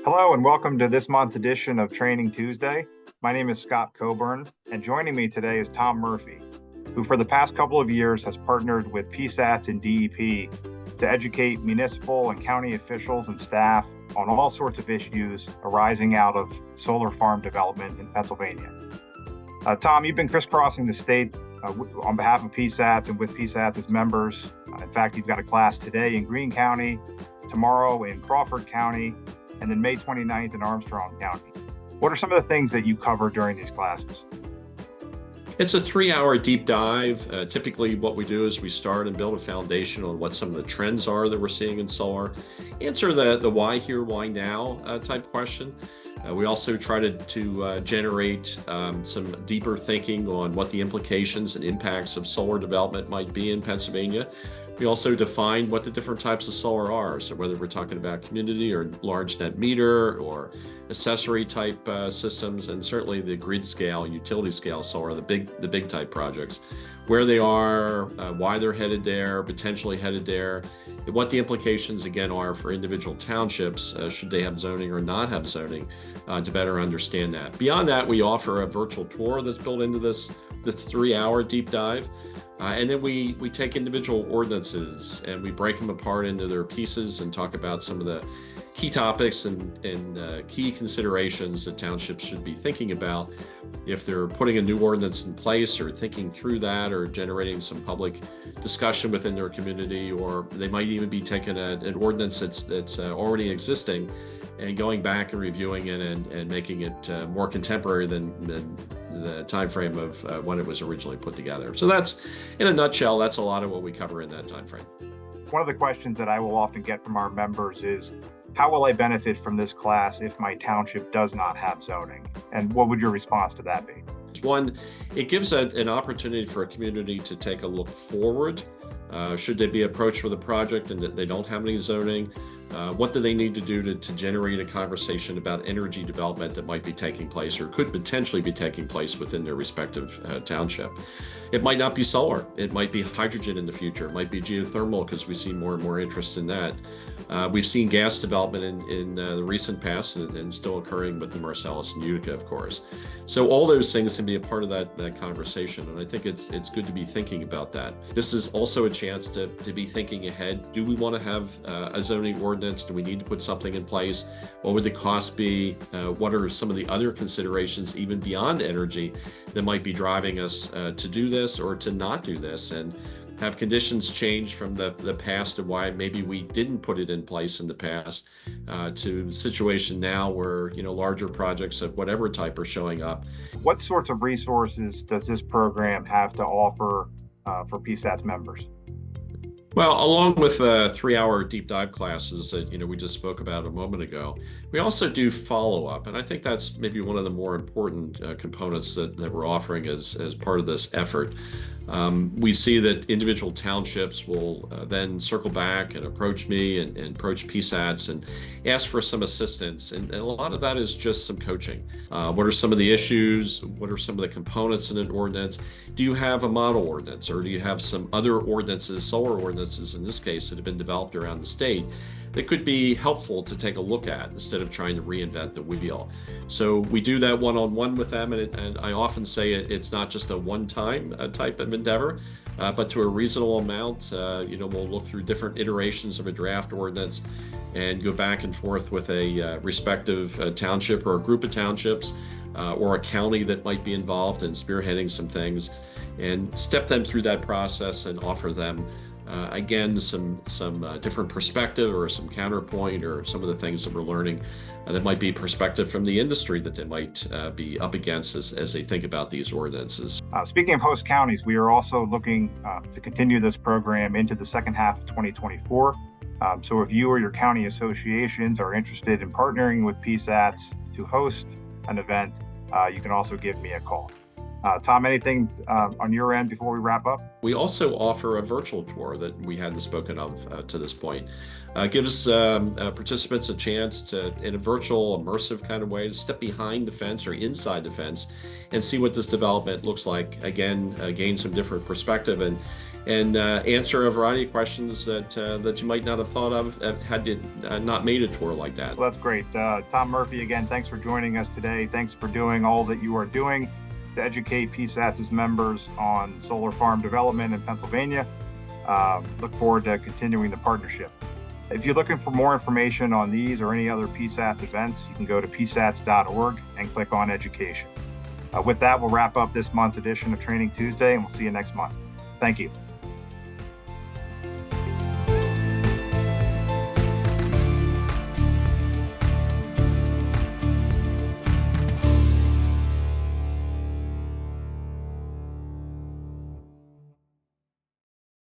Hello and welcome to this month's edition of Training Tuesday. My name is Scott Coburn, and joining me today is Tom Murphy, who for the past couple of years has partnered with PSATS and DEP to educate municipal and county officials and staff on all sorts of issues arising out of solar farm development in Pennsylvania. Tom, you've been crisscrossing the state on behalf of PSATS and with PSATS as members. In fact, you've got a class today in Greene County, tomorrow in Crawford County, and then May 29th in Armstrong County. What are some of the things that you cover during these classes? It's a 3-hour deep dive. Typically what we do is we start and build a foundation on what some of the trends are that we're seeing in solar, answer the why here, why now type question. We also try to generate some deeper thinking on what the implications and impacts of solar development might be in Pennsylvania. We also define what the different types of solar are. So whether we're talking about community or large net meter or accessory type systems, and certainly the grid scale, utility scale solar, the big type projects, where they are, why they're headed there, potentially headed there, and what the implications again are for individual townships, should they have zoning or not have zoning, to better understand that. Beyond that, we offer a virtual tour that's built into this 3-hour deep dive. And then we take individual ordinances and we break them apart into their pieces and talk about some of the key topics and key considerations that townships should be thinking about if they're putting a new ordinance in place or thinking through that or generating some public discussion within their community, or they might even be taking an ordinance that's already existing and going back and reviewing it and making it more contemporary than the time frame of when it was originally put together. So that's, in a nutshell, that's a lot of what we cover in that time frame. One of the questions that I will often get from our members is, how will I benefit from this class if my township does not have zoning? And what would your response to that be? One, it gives an opportunity for a community to take a look forward. Should they be approached with a project and that they don't have any zoning? What do they need to do to generate a conversation about energy development that might be taking place or could potentially be taking place within their respective township? It might not be solar. It might be hydrogen in the future. It might be geothermal, because we see more and more interest in that. We've seen gas development in the recent past and still occurring with the Marcellus and Utica, of course. So all those things can be a part of that conversation, and I think it's good to be thinking about that. This is also a chance to be thinking ahead. Do we want to have a zoning ordinance? Do we need to put something in place? What would the cost be? What are some of the other considerations, even beyond energy, that might be driving us to do this or to not do this? And have conditions changed from the past of why maybe we didn't put it in place in the past to the situation now where larger projects of whatever type are showing up. What sorts of resources does this program have to offer for PSATS members? Well, along with 3-hour deep dive classes that we just spoke about a moment ago, we also do follow-up, and I think that's maybe one of the more important components that we're offering as part of this effort. We see that individual townships will then circle back and approach me and approach PSATS and ask for some assistance, and a lot of that is just some coaching. What are some of the issues? What are some of the components in an ordinance? Do you have a model ordinance, or do you have some other ordinances, solar ordinances in this case, that have been developed around the state that could be helpful to take a look at instead of trying to reinvent the wheel? So we do that one-on-one with them, and I often say it's not just a one-time type of endeavor, but to a reasonable amount. We'll look through different iterations of a draft ordinance and go back and forth with a respective township or a group of townships or a county that might be involved in spearheading some things, and step them through that process and offer them again some different perspective or some counterpoint or some of the things that we're learning that might be perspective from the industry that they might be up against as they think about these ordinances. Speaking of host counties, we are also looking to continue this program into the second half of 2024. So if you or your county associations are interested in partnering with PSATS to host an event, you can also give me a call. Tom, anything on your end before we wrap up? We also offer a virtual tour that we hadn't spoken of to this point. Gives participants a chance to, in a virtual, immersive kind of way, to step behind the fence or inside the fence and see what this development looks like. Again, gain some different perspective and and answer a variety of questions that you might not have thought of had you not made a tour like that. Well, that's great. Tom Murphy, again, thanks for joining us today. Thanks for doing all that you are doing to educate PSATS' members on solar farm development in Pennsylvania. Look forward to continuing the partnership. If you're looking for more information on these or any other PSATS events, you can go to psats.org and click on education. With that, we'll wrap up this month's edition of Training Tuesday, and we'll see you next month. Thank you.